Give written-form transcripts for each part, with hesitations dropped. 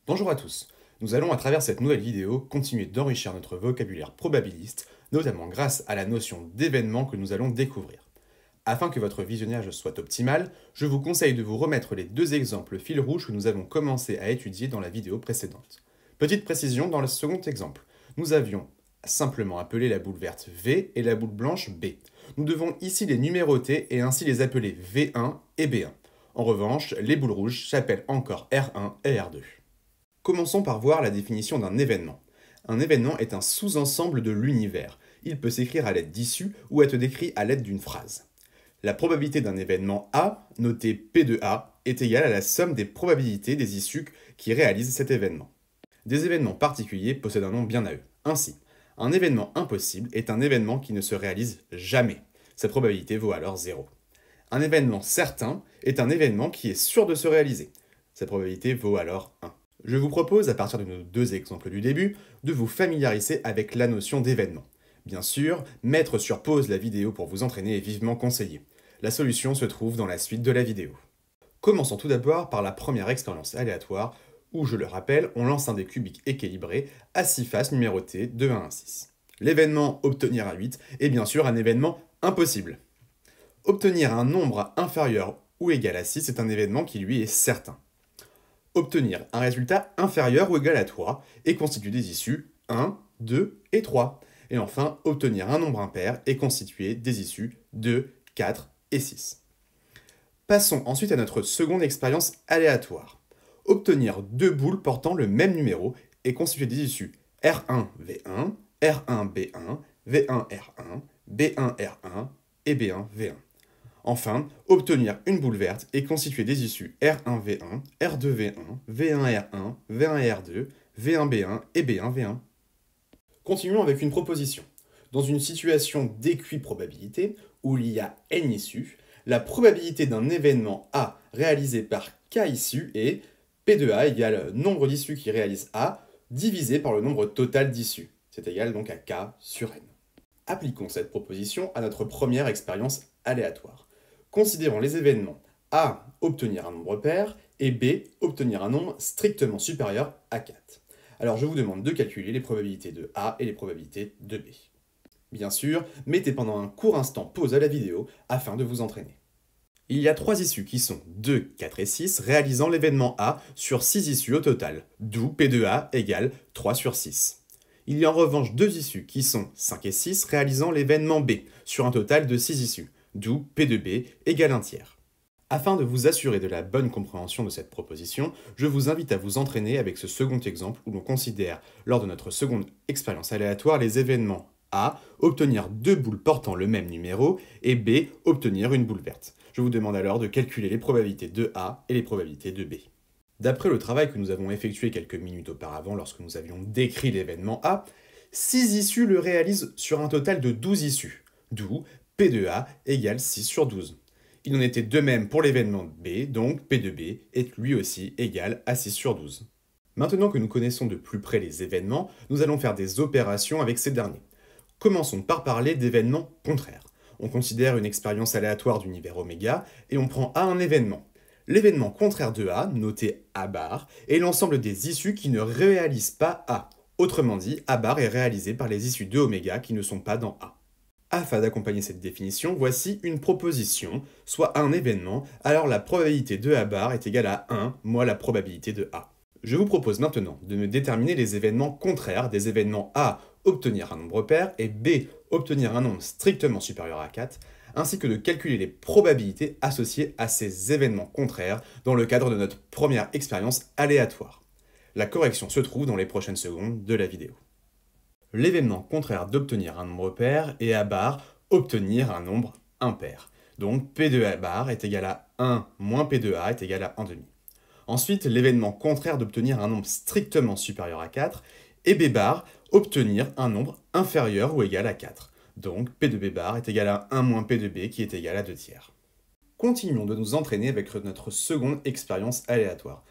Bonjour à tous. Nous allons à travers cette nouvelle vidéo continuer d'enrichir notre vocabulaire probabiliste, notamment grâce à la notion d'événement que nous allons découvrir. Afin que votre visionnage soit optimal, je vous conseille de vous remettre les deux exemples fil rouge que nous avons commencé à étudier dans la vidéo précédente. Petite précision dans le second exemple, nous avions simplement appelé la boule verte V et la boule blanche B. Nous devons ici les numéroter et ainsi les appeler V1 et B1. En revanche, les boules rouges s'appellent encore R1 et R2. Commençons par voir la définition d'un événement. Un événement est un sous-ensemble de l'univers. Il peut s'écrire à l'aide d'issus ou être décrit à l'aide d'une phrase. La probabilité d'un événement A, noté P de A, est égale à la somme des probabilités des issus qui réalisent cet événement. Des événements particuliers possèdent un nom bien à eux. Ainsi, un événement impossible est un événement qui ne se réalise jamais. Sa probabilité vaut alors 0. Un événement certain est un événement qui est sûr de se réaliser. Sa probabilité vaut alors 1. Je vous propose, à partir de nos deux exemples du début, de vous familiariser avec la notion d'événement. Bien sûr, mettre sur pause la vidéo pour vous entraîner est vivement conseillé. La solution se trouve dans la suite de la vidéo. Commençons tout d'abord par la première expérience aléatoire, où, je le rappelle, on lance un dé cubique équilibré à 6 faces numérotées de 1 à 6. L'événement obtenir un 8 est bien sûr un événement impossible. Obtenir un nombre inférieur ou égal à 6 est un événement qui lui est certain. Obtenir un résultat inférieur ou égal à 3 et constitue des issus 1, 2 et 3. Et enfin, obtenir un nombre impair et constituer des issus 2, 4 et 6. Passons ensuite à notre seconde expérience aléatoire. Obtenir deux boules portant le même numéro et constituer des issus R1, V1, R1, B1, V1, R1, B1, R1 et B1, V1. Enfin, obtenir une boule verte et constituer des issus R1V1, R2V1, V1R1, V1R2, V1B1 et B1V1. Continuons avec une proposition. Dans une situation d'équiprobabilité, où il y a n issus, la probabilité d'un événement A réalisé par k issus est P de A égale nombre d'issus qui réalisent A divisé par le nombre total d'issus. C'est égal donc à k sur n. Appliquons cette proposition à notre première expérience aléatoire. Considérons les événements A, obtenir un nombre pair, et B, obtenir un nombre strictement supérieur à 4. Alors je vous demande de calculer les probabilités de A et les probabilités de B. Bien sûr, mettez pendant un court instant pause à la vidéo afin de vous entraîner. Il y a 3 issus qui sont 2, 4 et 6 réalisant l'événement A sur 6 issus au total, d'où P de A égale 3 sur 6. Il y a en revanche 2 issus qui sont 5 et 6 réalisant l'événement B sur un total de 6 issus, d'où P de B égale 1 tiers. Afin de vous assurer de la bonne compréhension de cette proposition, je vous invite à vous entraîner avec ce second exemple où l'on considère, lors de notre seconde expérience aléatoire, les événements A, obtenir deux boules portant le même numéro, et B, obtenir une boule verte. Je vous demande alors de calculer les probabilités de A et les probabilités de B. D'après le travail que nous avons effectué quelques minutes auparavant lorsque nous avions décrit l'événement A, 6 issus le réalisent sur un total de 12 issus, d'où P de A égale 6 sur 12. Il en était de même pour l'événement B, donc P de B est lui aussi égal à 6 sur 12. Maintenant que nous connaissons de plus près les événements, nous allons faire des opérations avec ces derniers. Commençons par parler d'événements contraires. On considère une expérience aléatoire d'univers oméga et on prend A un événement. L'événement contraire de A, noté A bar, est l'ensemble des issus qui ne réalisent pas A. Autrement dit, A bar est réalisé par les issus de oméga qui ne sont pas dans A. Afin d'accompagner cette définition, voici une proposition, soit un événement, alors la probabilité de A bar est égale à 1 moins la probabilité de A. Je vous propose maintenant de me déterminer les événements contraires des événements A, obtenir un nombre pair, et B, obtenir un nombre strictement supérieur à 4, ainsi que de calculer les probabilités associées à ces événements contraires dans le cadre de notre première expérience aléatoire. La correction se trouve dans les prochaines secondes de la vidéo. L'événement contraire d'obtenir un nombre pair est A bar, obtenir un nombre impair. Donc P de A bar est égal à 1 moins P de A est égal à 1 demi. Ensuite, l'événement contraire d'obtenir un nombre strictement supérieur à 4 est B bar, obtenir un nombre inférieur ou égal à 4. Donc P de B bar est égal à 1 moins P de B qui est égal à 2 tiers. Continuons de nous entraîner avec notre seconde expérience aléatoire.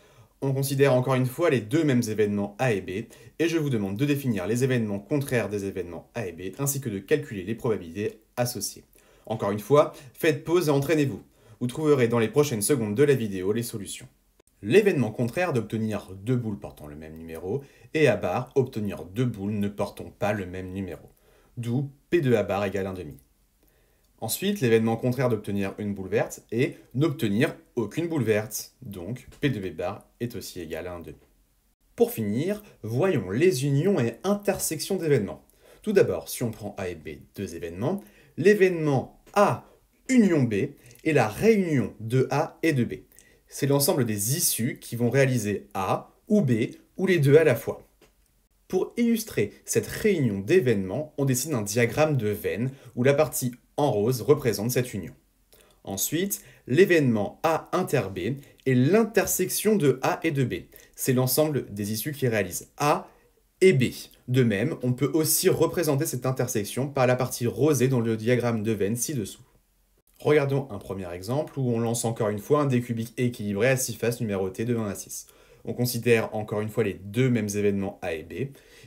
On considère encore une fois les deux mêmes événements A et B, et je vous demande de définir les événements contraires des événements A et B, ainsi que de calculer les probabilités associées. Encore une fois, faites pause et entraînez-vous. Vous trouverez dans les prochaines secondes de la vidéo les solutions. L'événement contraire d'obtenir deux boules portant le même numéro, et A bar obtenir deux boules ne portant pas le même numéro, d'où P de A bar égale 1,5. Ensuite, l'événement contraire d'obtenir une boule verte est n'obtenir aucune boule verte, donc P de B bar est aussi égal à 1,5. Pour finir, voyons les unions et intersections d'événements. Tout d'abord, si on prend A et B, deux événements, l'événement A union B est la réunion de A et de B. C'est l'ensemble des issues qui vont réaliser A ou B ou les deux à la fois. Pour illustrer cette réunion d'événements, on dessine un diagramme de Venn où la partie en rose représente cette union. Ensuite, l'événement A inter B est l'intersection de A et de B. C'est l'ensemble des issues qui réalisent A et B. De même, on peut aussi représenter cette intersection par la partie rosée dans le diagramme de Venn ci-dessous. Regardons un premier exemple où on lance encore une fois un dé cubique équilibré à 6 faces numérotées de 1 à 6. On considère encore une fois les deux mêmes événements A et B,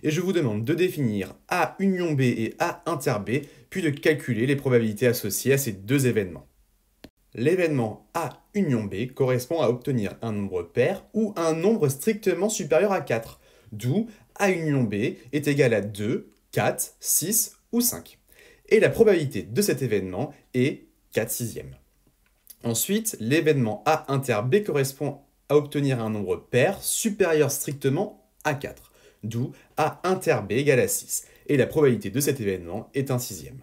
et je vous demande de définir A union B et A inter B, puis de calculer les probabilités associées à ces deux événements. L'événement A union B correspond à obtenir un nombre pair ou un nombre strictement supérieur à 4, d'où A union B est égal à 2, 4, 6 ou 5. Et la probabilité de cet événement est 4 sixièmes. Ensuite, l'événement A inter B correspond à obtenir un nombre pair supérieur strictement à 4, d'où A inter B égale à 6, et la probabilité de cet événement est 1 sixième.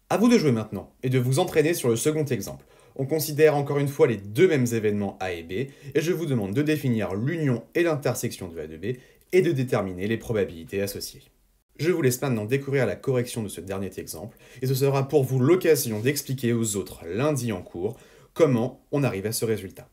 A vous de jouer maintenant, et de vous entraîner sur le second exemple. On considère encore une fois les deux mêmes événements A et B, et je vous demande de définir l'union et l'intersection de A et de B, et de déterminer les probabilités associées. Je vous laisse maintenant découvrir la correction de ce dernier exemple, et ce sera pour vous l'occasion d'expliquer aux autres lundi en cours comment on arrive à ce résultat.